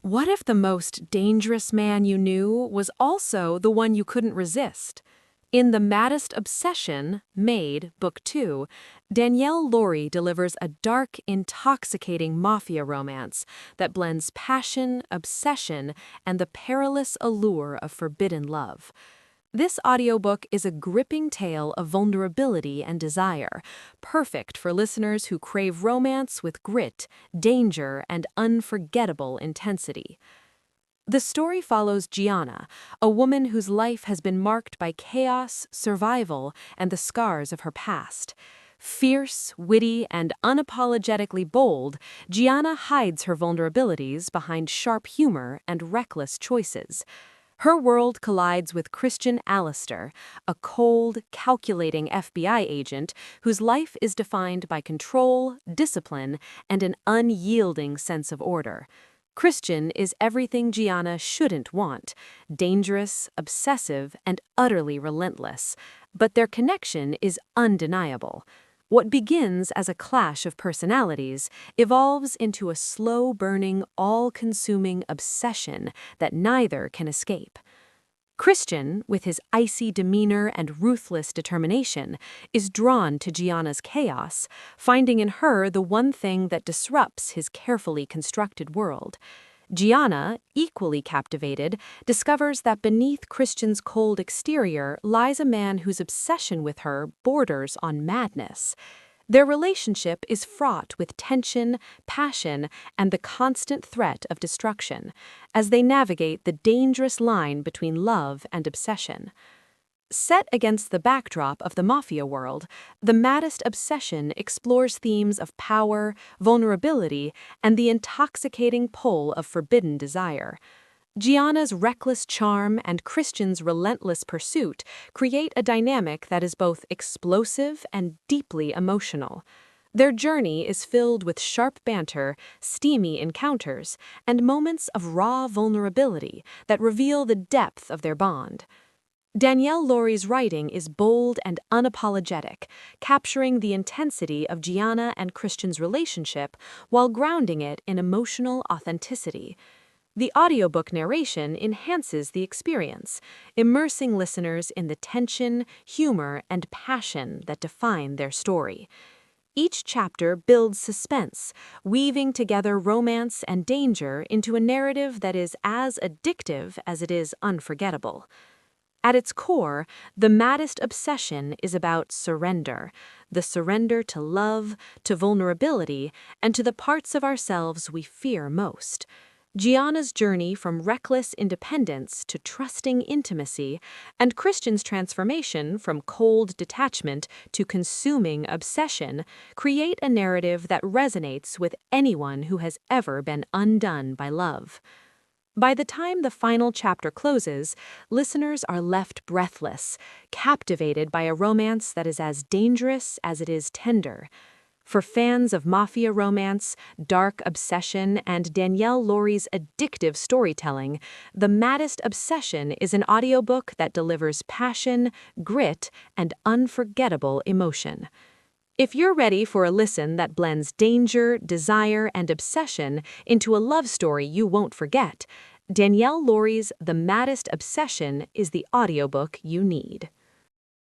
What if the most dangerous man you knew was also the one you couldn't resist? In the Maddest Obsession, Made, Book 2, Danielle Lori delivers a dark, intoxicating mafia romance that blends passion, obsession, and the perilous allure of forbidden love. This audiobook is a gripping tale of vulnerability and desire, perfect for listeners who crave romance with grit, danger, and unforgettable intensity. The story follows Gianna, a woman whose life has been marked by chaos, survival, and the scars of her past. Fierce, witty, and unapologetically bold, Gianna hides her vulnerabilities behind sharp humor and reckless choices. Her world collides with Christian Allister, a cold, calculating FBI agent whose life is defined by control, discipline, and an unyielding sense of order. Christian is everything Gianna shouldn't want: dangerous, obsessive, and utterly relentless. But their connection is undeniable. What begins as a clash of personalities evolves into a slow-burning, all-consuming obsession that neither can escape. Christian, with his icy demeanor and ruthless determination, is drawn to Gianna's chaos, finding in her the one thing that disrupts his carefully constructed world. Gianna, equally captivated, discovers that beneath Christian's cold exterior lies a man whose obsession with her borders on madness. Their relationship is fraught with tension, passion, and the constant threat of destruction, as they navigate the dangerous line between love and obsession. Set against the backdrop of the mafia world, the Maddest Obsession explores themes of power, vulnerability, and the intoxicating pull of forbidden desire. Gianna's reckless charm and Christian's relentless pursuit create a dynamic that is both explosive and deeply emotional. Their journey is filled with sharp banter, steamy encounters, and moments of raw vulnerability that reveal the depth of their bond. Danielle Lori's writing is bold and unapologetic, capturing the intensity of Gianna and Christian's relationship while grounding it in emotional authenticity. The audiobook narration enhances the experience, immersing listeners in the tension, humor, and passion that define their story. Each chapter builds suspense, weaving together romance and danger into a narrative that is as addictive as it is unforgettable. At its core, the Maddest Obsession is about surrender, the surrender to love, to vulnerability, and to the parts of ourselves we fear most. Gianna's journey from reckless independence to trusting intimacy, and Christian's transformation from cold detachment to consuming obsession, create a narrative that resonates with anyone who has ever been undone by love. By the time the final chapter closes, listeners are left breathless, captivated by a romance that is as dangerous as it is tender. For fans of mafia romance, dark obsession, and Danielle Lori's addictive storytelling, The Maddest Obsession is an audiobook that delivers passion, grit, and unforgettable emotion. If you're ready for a listen that blends danger, desire, and obsession into a love story you won't forget, Danielle Lori's The Maddest Obsession is the audiobook you need.